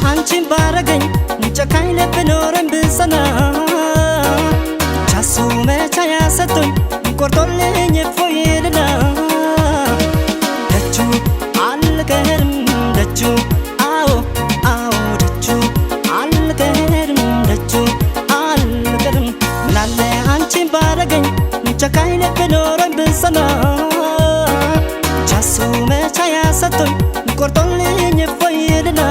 አንቺን ባረገኝ ጨካኝ ልብ ኖረኝ ብጸና ቻሱ መቻ ያሰጡኝ ቆርጦልኝ እፎይልና ደጁ አልቀርም ደጁ አዎ አዎ ደጁ አልቀርም ደጁ አልቀርም ምናለ አንቺን ባረገኝ ጨካኝ ልብ ኖረኝ ብጸና ቻሱ መቻ ያሰጡኝ ቆርጦልኝ እፎይልና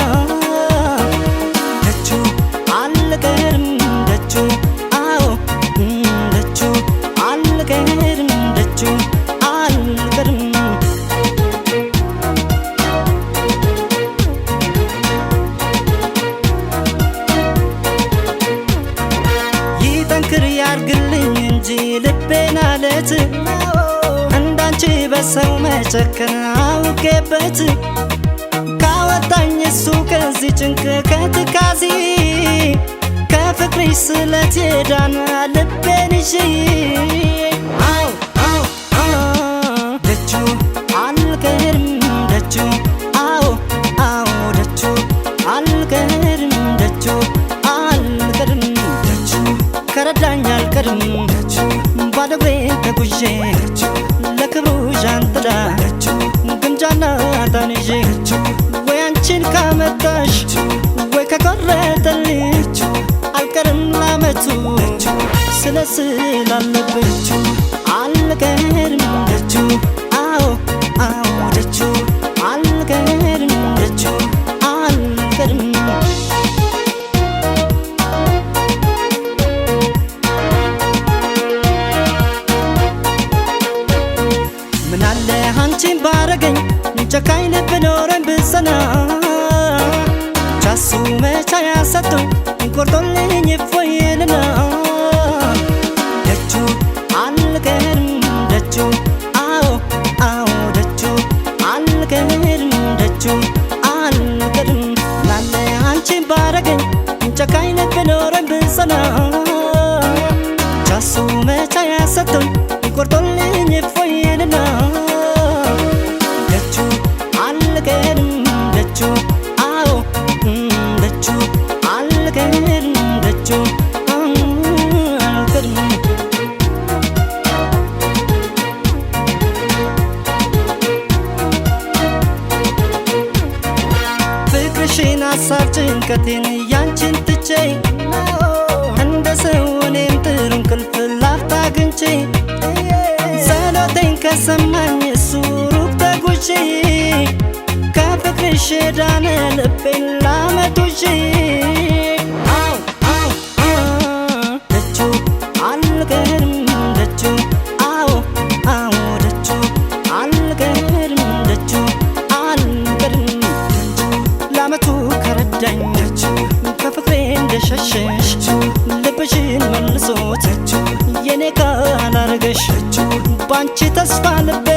ይጠንክር ያርግልኝ እንጂ ልቤን አለት እንዳንቺ በሰው መጨከን አውቄበት ካወጣኝ እሱ ከዚህ ጭንቅ ከትካዜ ከፍቅርሽ ስለት የዳነ ልቤን ይዤ አው አው ደጁ አልቀርም ደጁ አው አው ደጁ አልቀርም ደጁ አልቀርም ደጁ ከረዳኝ አልቀርም ደጁ ባዶ እግሬን ተጉዤ ለክብሩ ዣንጥላ ግምጃና ዕጣን ይዤ ወይ አንቺን ካመጣሽ ወይ ከቆረጠልኝ አልቀርም ላመቱ ስለስላለብኝ አልቀርም ደጁ አዎ አዎ ደጁ አልቀርም ደጁ አልቀርም ምናለ አንቺን ባረገኝ ጨካኝ ልብ ኖረኝ ብጸና ቻሱ መቻ ያሰጡኝ ቆርጦልኝ እፎይልና ደጁ አልቀርም ደጁ አዎ አዎ ደጁ አልቀርም ደጁ አልቀርም ምናለ አንቺን ባረገኝ ጨካኝ ልብ ኖረኝ ብጸና ቻሱ መቻ ያሰጡኝ ቆርጦልኝ እፎይልና ደጁ አልቀርም ደጁ አዎ ደጁ አልቀርም ደጁ አልቀርም ፍቅርሽን ሀሳብ ጭንቀቴን ያንቺን ትቼ እንደ ሰው እኔም ጥሩ እንቅልፍ ላፍታ አግኝቼ ጸሎቴን ከሰማኝ እሱ ሩቅ ተጉዤ ከፍቅርሽ የዳነ ልቤን ላመጡዤ አው አው ደጁ አልቀርም ደጁ አዎ አዎ ደጁ አልቀርም ደጁ አልቀርም ደጁ ላመቱ ከረዳኝ ደጁ ከፍቅሬ እንደሸሸሽ ልብሽን መልሶት የኔ ካላረገሽ ባንቺ ተስፋ ልብ